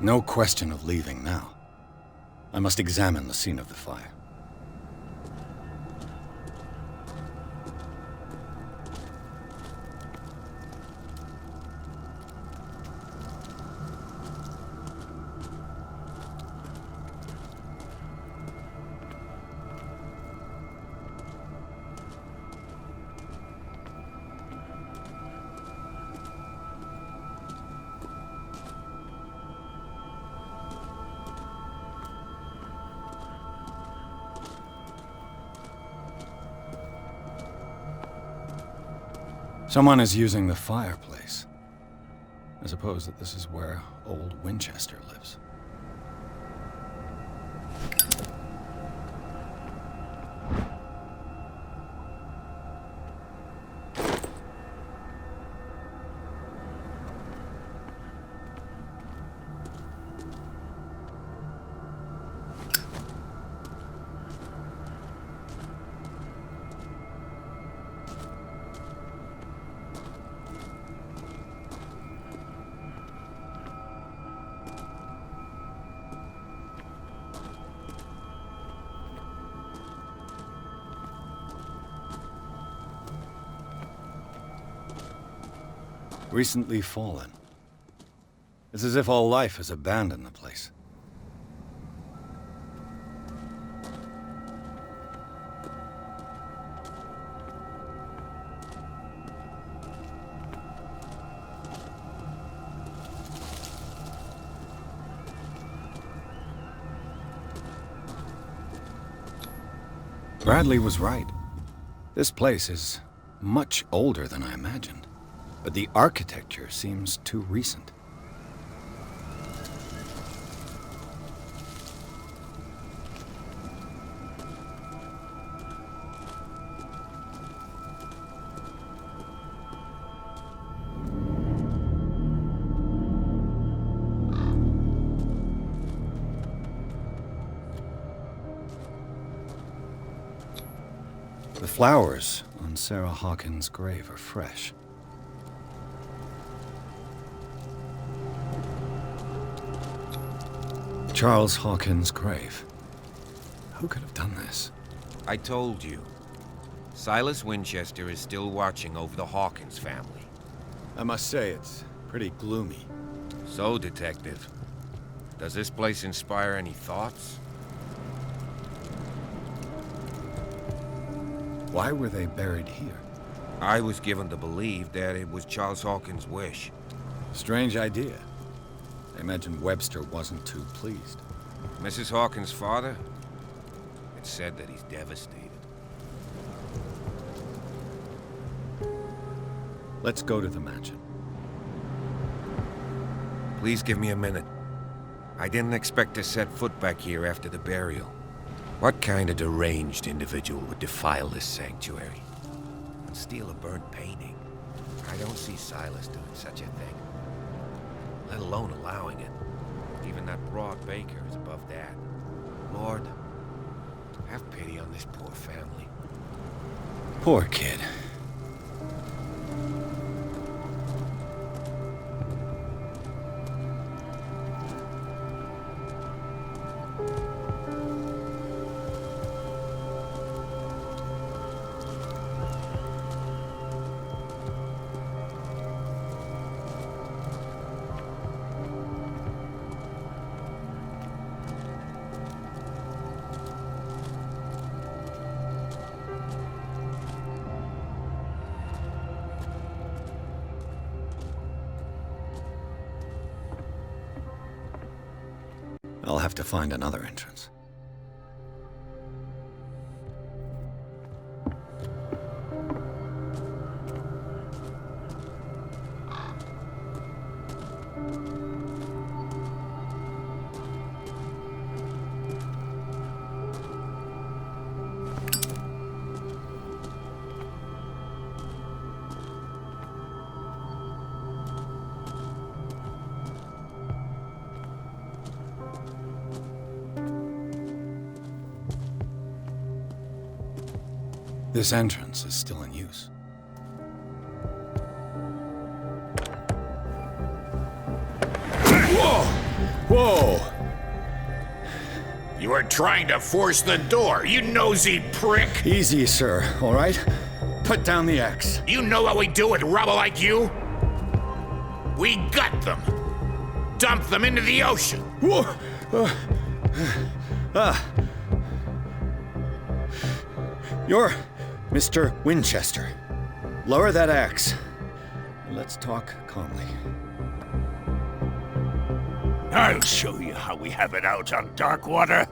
No question of leaving now. I must examine the scene of the fire. Someone is using the fireplace. I suppose that this is where old Winchester lives. Recently fallen. It's as if all life has abandoned the place. Bradley was right. This place is much older than I imagined. But the architecture seems too recent. The flowers on Sarah Hawkins' grave are fresh. Charles Hawkins' grave. Who could have done this? I told you. Silas Winchester is still watching over the Hawkins family. I must say, it's pretty gloomy. So, Detective, does this place inspire any thoughts? Why were they buried here? I was given to believe that it was Charles Hawkins' wish. Strange idea. I imagine Webster wasn't too pleased. Mrs. Hawkins' father? It's said that he's devastated. Let's go to the mansion. Please give me a minute. I didn't expect to set foot back here after the burial. What kind of deranged individual would defile this sanctuary and steal a burnt painting? I don't see Silas doing such a thing, let alone allowing it. Even that broad baker is above that. Lord, have pity on this poor family. Poor kid. I'll have to find another entrance. This entrance is still in use. Whoa! Whoa! You were trying to force the door, you nosy prick! Easy, sir, all right? Put down the axe. You know what we do with rubble like you? We gut them. Dump them into the ocean. Whoa! You're Mr. Winchester. Lower that axe. Let's talk calmly. I'll show you how we have it out on Darkwater.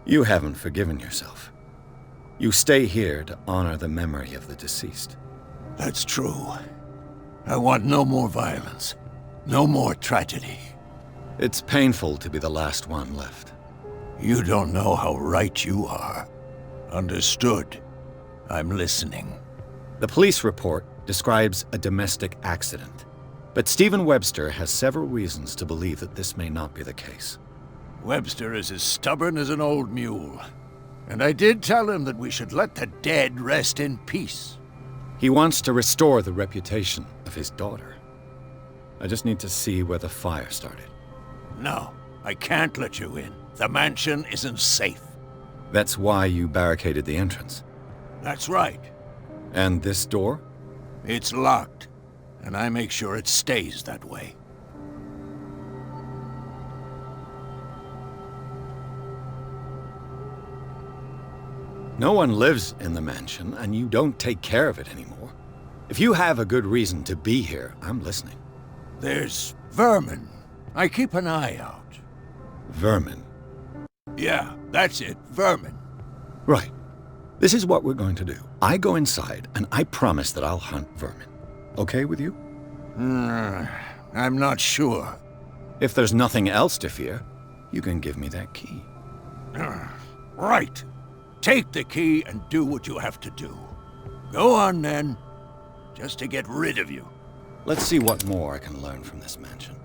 You haven't forgiven yourself. You stay here to honor the memory of the deceased. That's true. I want no more violence. No more tragedy. It's painful to be the last one left. You don't know how right you are. Understood. I'm listening. The police report describes a domestic accident, but Stephen Webster has several reasons to believe that this may not be the case. Webster is as stubborn as an old mule. And I did tell him that we should let the dead rest in peace. He wants to restore the reputation of his daughter. I just need to see where the fire started. No, I can't let you in. The mansion isn't safe. That's why you barricaded the entrance. That's right. And this door? It's locked, and I make sure it stays that way. No one lives in the mansion, and you don't take care of it anymore. If you have a good reason to be here, I'm listening. There's vermin. I keep an eye out. Vermin. Yeah, that's it, vermin. Right. This is what we're going to do. I go inside, and I promise that I'll hunt vermin. Okay with you? I'm not sure. If there's nothing else to fear, you can give me that key. Right. Take the key and do what you have to do. Go on, then. Just to get rid of you. Let's see what more I can learn from this mansion.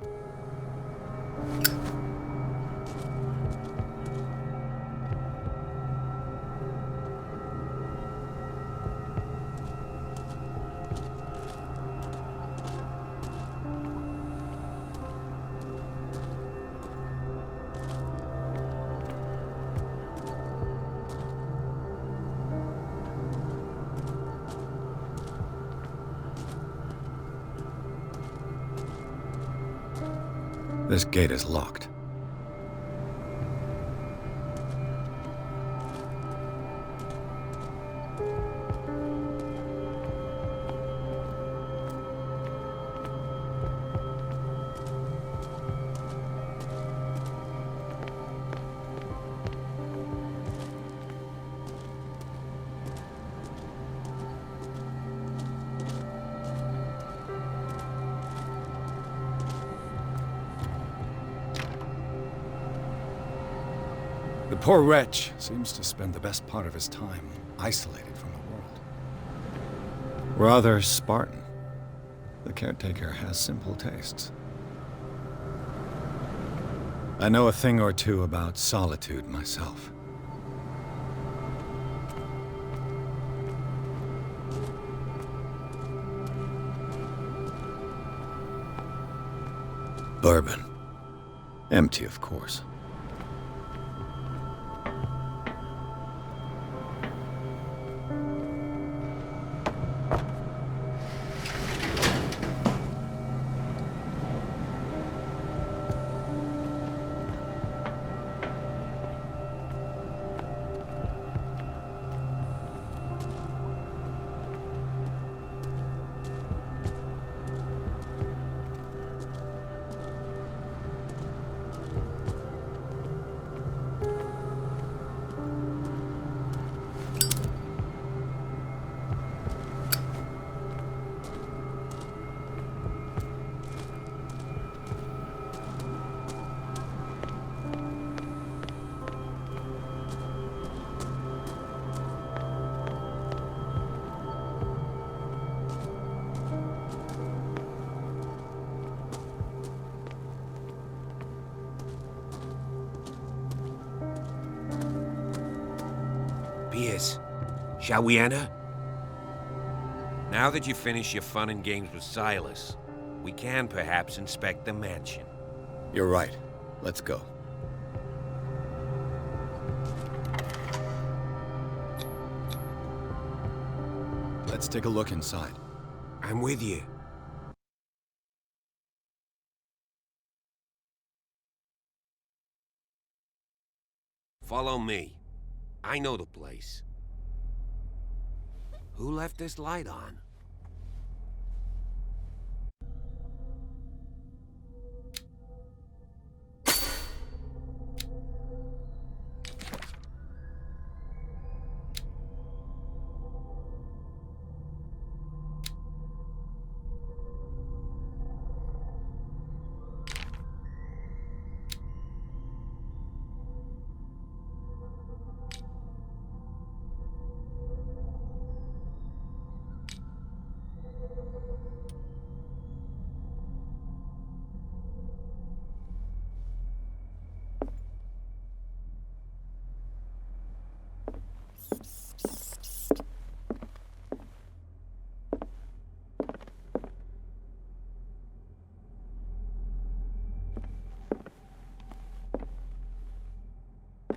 This gate is locked. The poor wretch seems to spend the best part of his time isolated from the world. Rather Spartan. The caretaker has simple tastes. I know a thing or two about solitude myself. Bourbon. Empty, of course. Piers, shall we enter? Now that you've finished your fun and games with Silas, we can perhaps inspect the mansion. You're right. Let's go. Let's take a look inside. I'm with you. Follow me. I know the place. Who left this light on?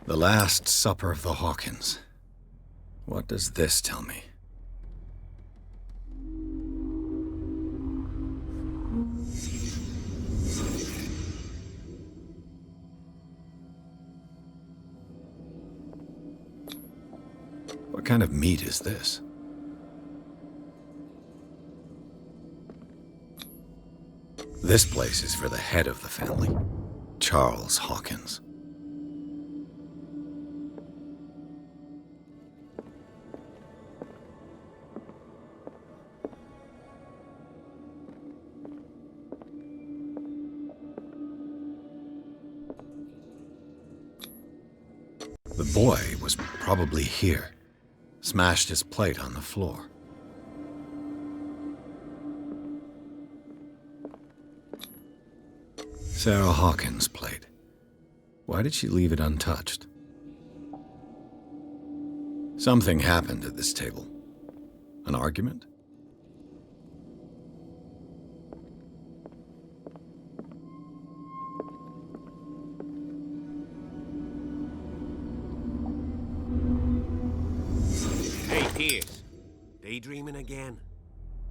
The Last Supper of the Hawkins. What does this tell me? What kind of meat is this? This place is for the head of the family, Charles Hawkins. The boy was probably here. Smashed his plate on the floor. Sarah Hawkins' plate. Why did she leave it untouched? Something happened at this table. An argument? Daydreaming again?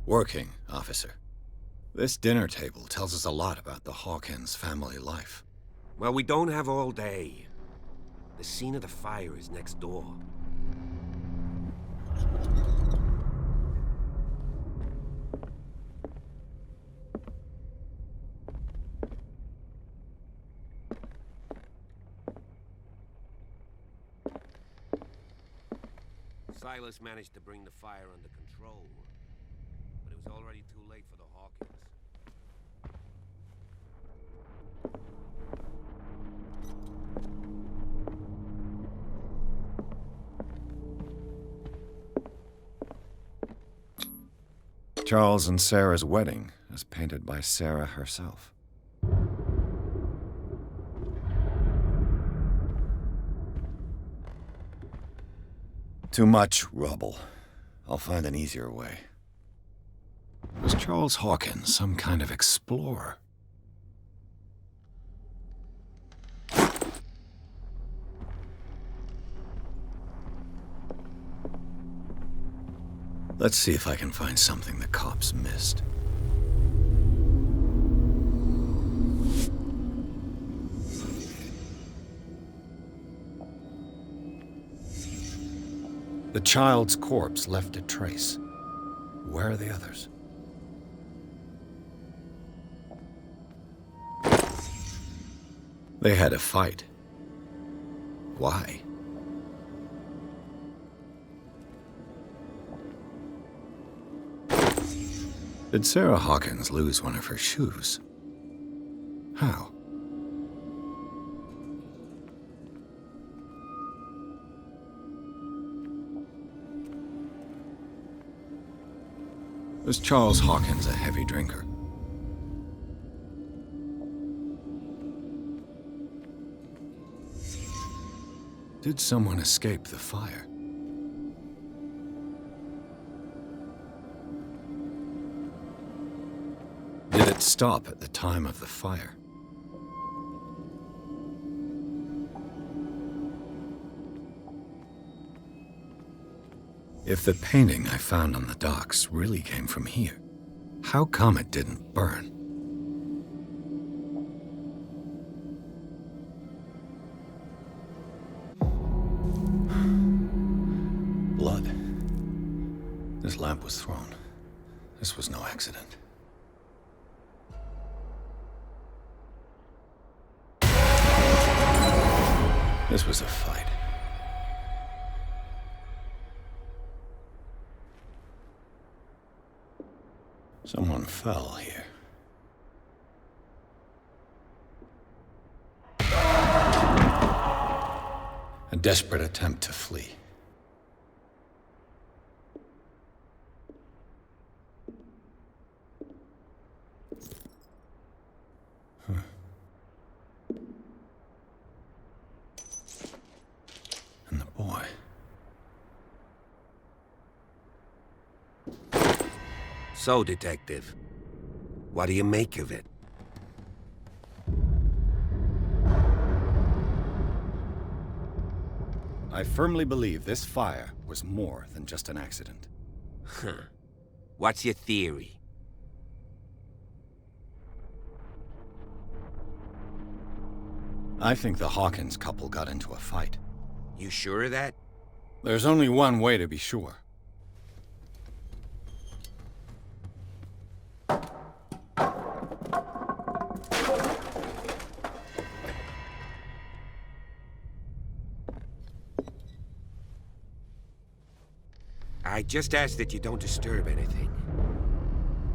Working, officer. This dinner table tells us a lot about the Hawkins family life. Well, we don't have all day. The scene of the fire is next door. Silas managed to bring the fire under control, but it was already too late for the Hawkins. Charles and Sarah's wedding, as painted by Sarah herself. Too much rubble. I'll find an easier way. Was Charles Hawkins some kind of explorer? Let's see if I can find something the cops missed. The child's corpse left a trace. Where are the others? They had a fight. Why? Did Sarah Hawkins lose one of her shoes? How? Was Charles Hawkins a heavy drinker? Did someone escape the fire? didn't stop at the time of the fire. If the painting I found on the docks really came from here, how come it didn't burn? Blood. This lamp was thrown. This was no accident. This was a fight. Someone fell here. A desperate attempt to flee. And the boy. So, Detective, what do you make of it? I firmly believe this fire was more than just an accident. Huh. What's your theory? I think the Hawkins couple got into a fight. You sure of that? There's only one way to be sure. I just ask that you don't disturb anything.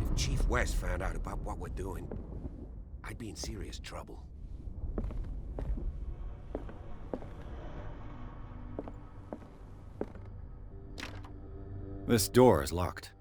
If Chief West found out about what we're doing, I'd be in serious trouble. This door is locked.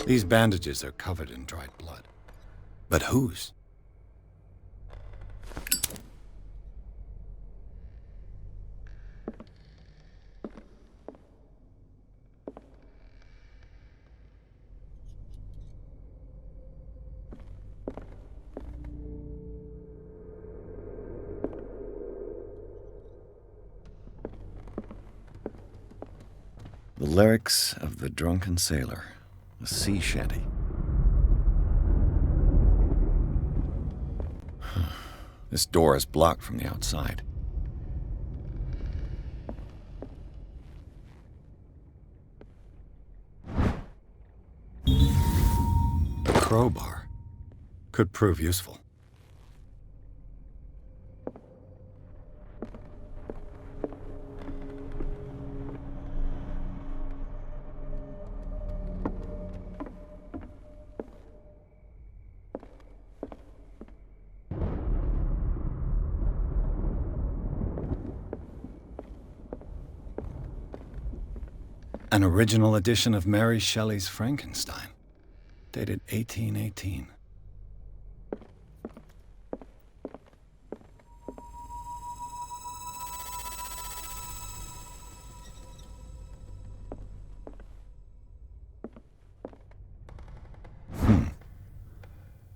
These bandages are covered in dried blood. But whose? The lyrics of the drunken sailor, a sea shanty. This door is blocked from the outside. A crowbar could prove useful. An original edition of Mary Shelley's Frankenstein, dated 1818.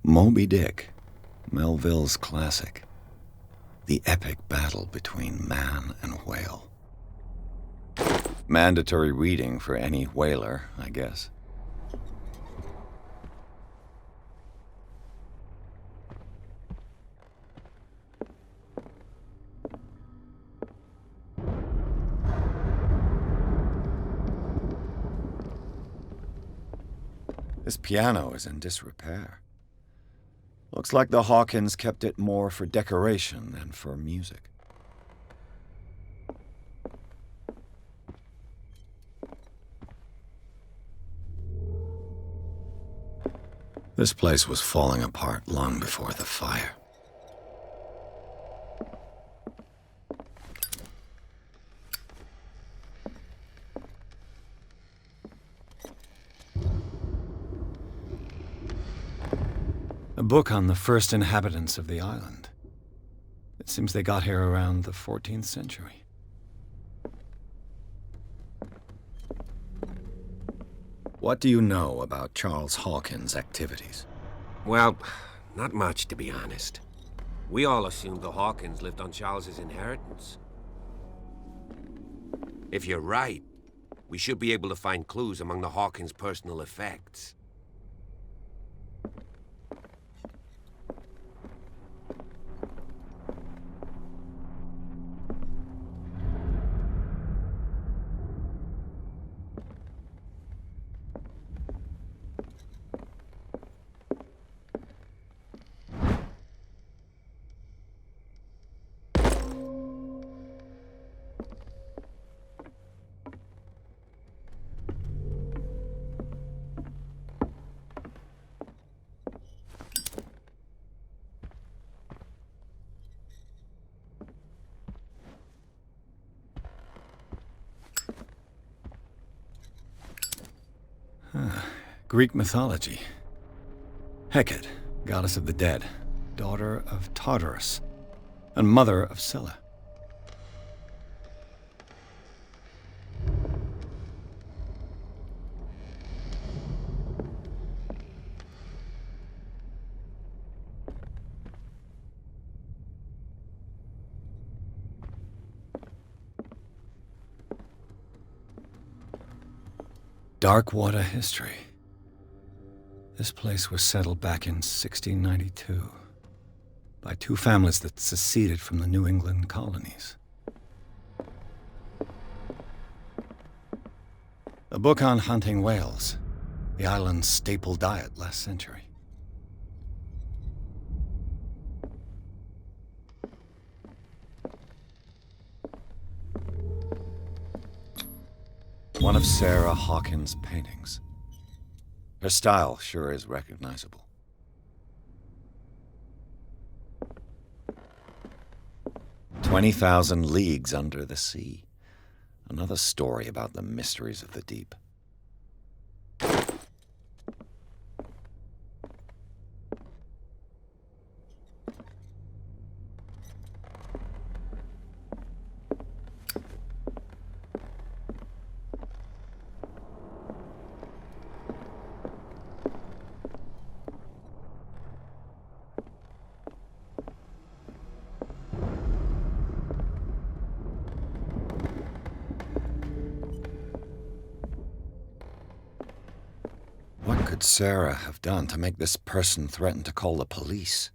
Moby Dick, Melville's classic. The epic battle between man and whale. Mandatory reading for any whaler, I guess. This piano is in disrepair. Looks like the Hawkins kept it more for decoration than for music. This place was falling apart long before the fire. A book on the first inhabitants of the island. It seems they got here around the 14th century. What do you know about Charles Hawkins' activities? Well, not much, to be honest. We all assumed the Hawkins lived on Charles's inheritance. If you're right, we should be able to find clues among the Hawkins' personal effects. Greek mythology. Hecate, goddess of the dead, daughter of Tartarus, and mother of Scylla. Darkwater history. This place was settled back in 1692 by two families that seceded from the New England colonies. A book on hunting whales, the island's staple diet last century. One of Sarah Hawkins' paintings. Her style sure is recognizable. "20,000 Leagues Under the Sea." Another story about the mysteries of the deep. What could Sarah have done to make this person threaten to call the police?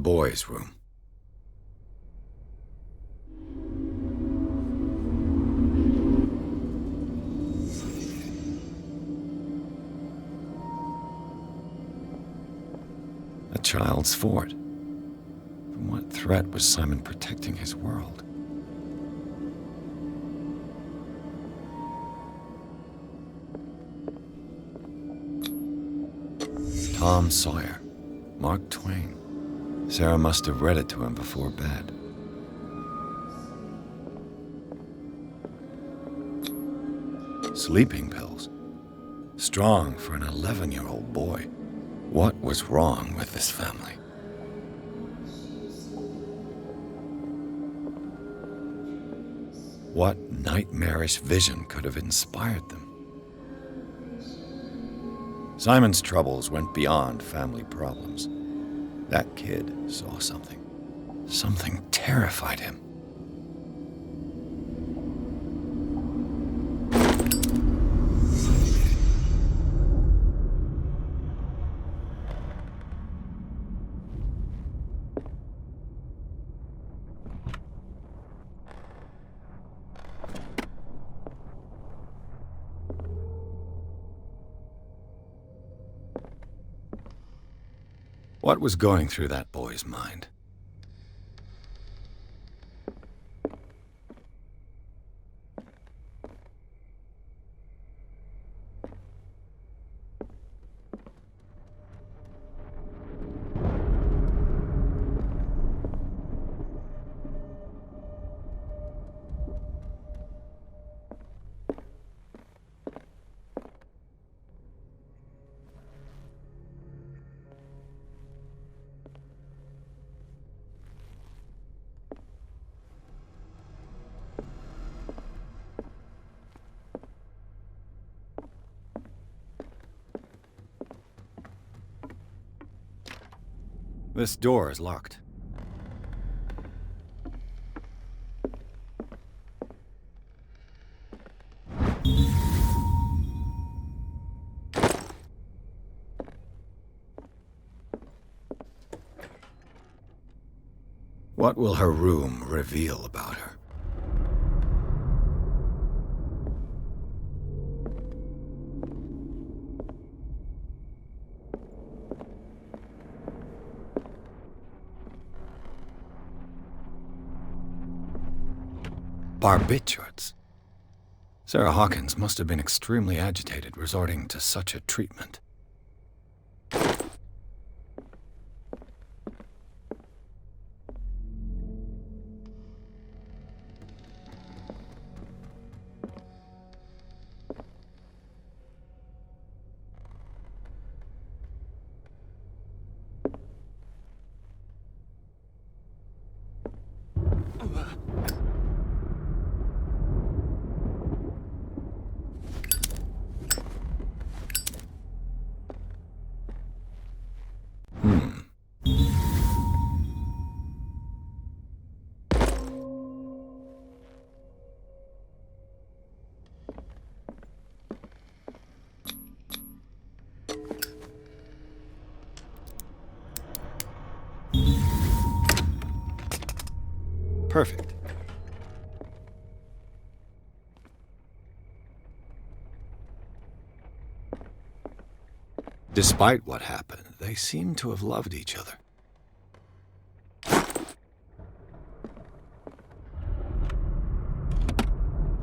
boys' room. A child's fort. From what threat was Simon protecting his world? Tom Sawyer, Mark Twain. Sarah must have read it to him before bed. Sleeping pills. Strong for an 11-year-old boy. What was wrong with this family? What nightmarish vision could have inspired them? Simon's troubles went beyond family problems. That kid saw something. Something terrified him. What was going through that boy's mind? This door is locked. What will her room reveal about her? Barbiturates. Sarah Hawkins must have been extremely agitated resorting to such a treatment. Perfect. Despite what happened, they seem to have loved each other.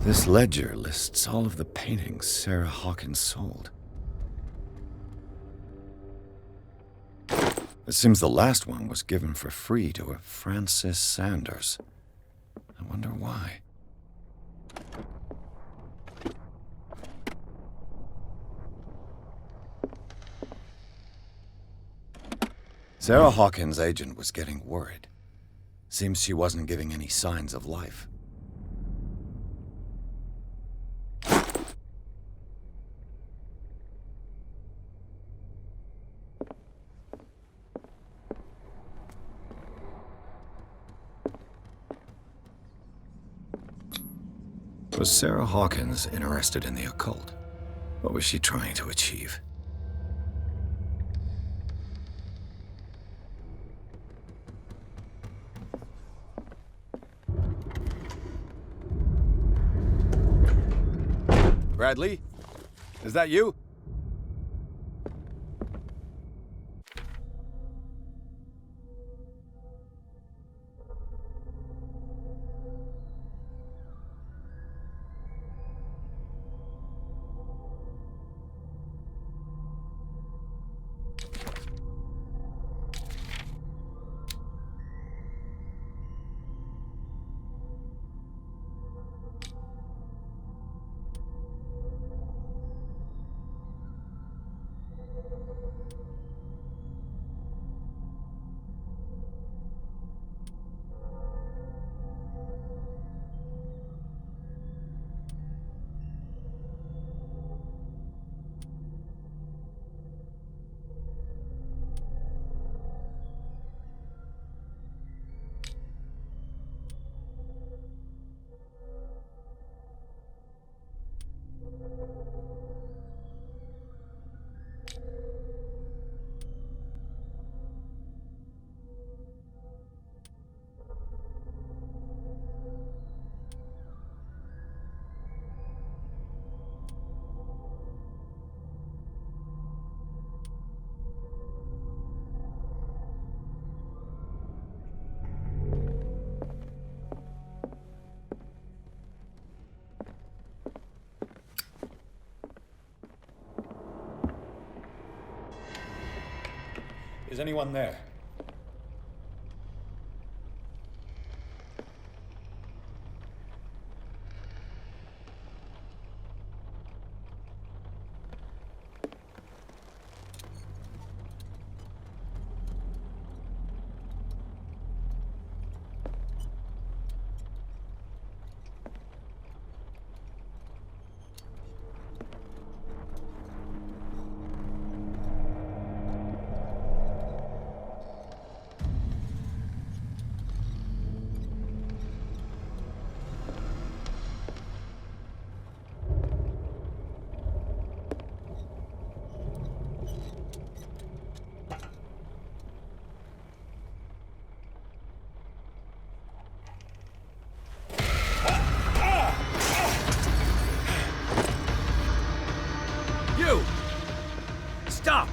This ledger lists all of the paintings Sarah Hawkins sold. It seems the last one was given for free to a Francis Sanders. I wonder why. Sarah Hawkins' agent was getting worried. Seems she wasn't giving any signs of life. Was Sarah Hawkins interested in the occult? What was she trying to achieve? Bradley? Is that you? Is anyone there? You! Stop!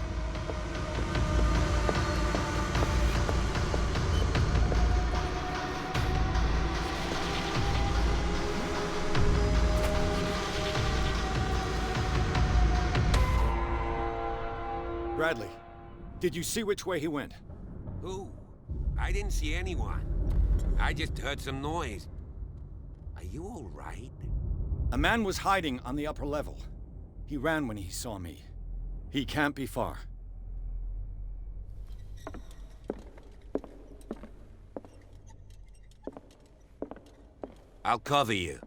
Bradley, did you see which way he went? Who? I didn't see anyone. I just heard some noise. Are you all right? A man was hiding on the upper level. He ran when he saw me. He can't be far. I'll cover you.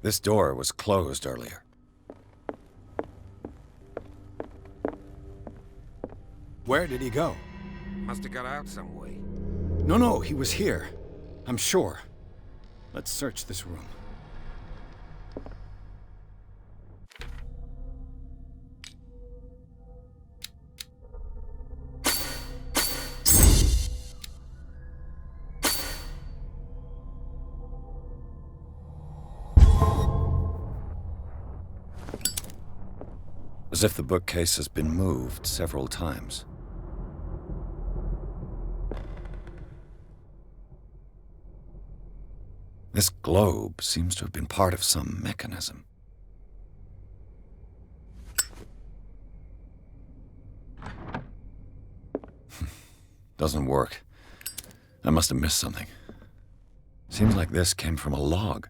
This door was closed earlier. Where did he go? Must have got out some way. No, he was here. I'm sure. Let's search this room. As if the bookcase has been moved several times. This globe seems to have been part of some mechanism. Doesn't work. I must have missed something. Seems like this came from a log.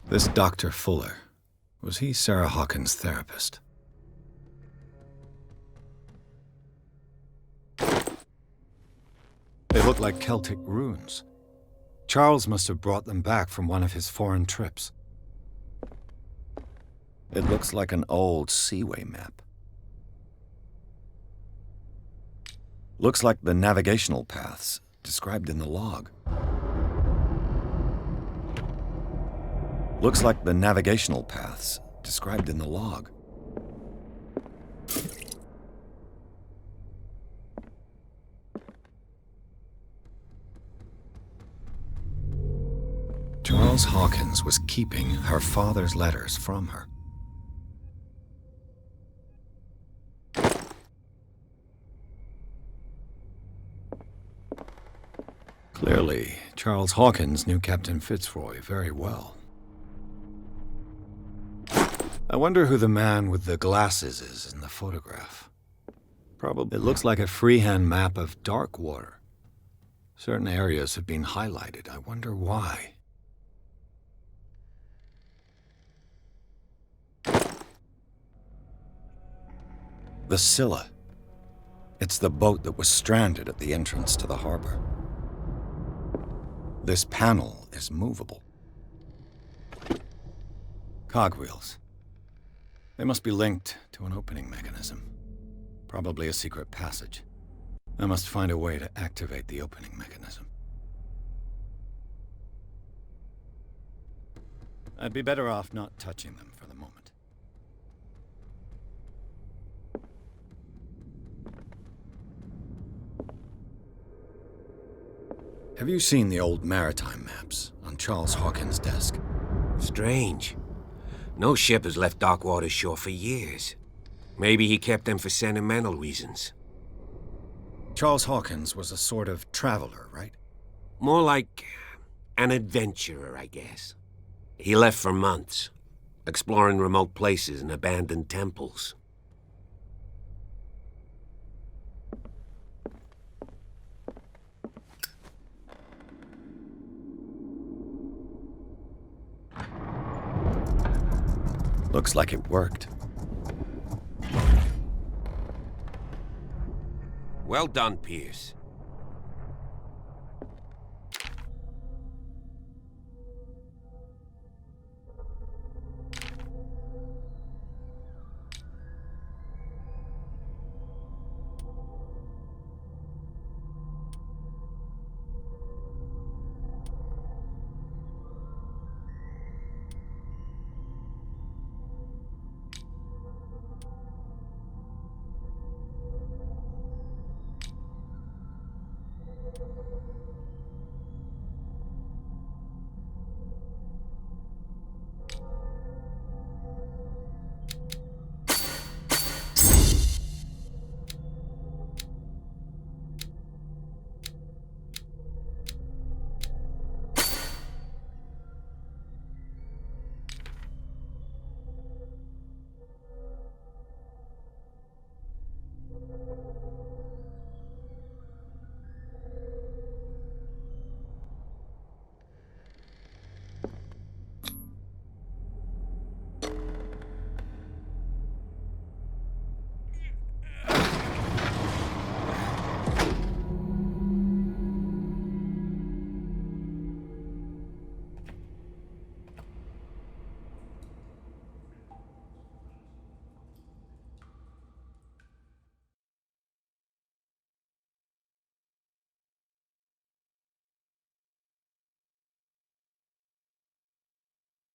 This Dr. Fuller, was he Sarah Hawkins' therapist? They look like Celtic runes. Charles must have brought them back from one of his foreign trips. It looks like an old seaway map. Looks like the navigational paths described in the log. Looks like the navigational paths described in the log. Charles Hawkins was keeping her father's letters from her. Clearly, Charles Hawkins knew Captain Fitzroy very well. I wonder who the man with the glasses is in the photograph. Probably. It looks like a freehand map of dark water. Certain areas have been highlighted. I wonder why. The Scylla. It's the boat that was stranded at the entrance to the harbor. This panel is movable. Cogwheels. They must be linked to an opening mechanism. Probably a secret passage. I must find a way to activate the opening mechanism. I'd be better off not touching them for the moment. Have you seen the old maritime maps on Charles Hawkins' desk? Strange. No ship has left Darkwater's shore for years. Maybe he kept them for sentimental reasons. Charles Hawkins was a sort of traveler, right? More like an adventurer, I guess. He left for months, exploring remote places and abandoned temples. Looks like it worked. Well done, Pierce.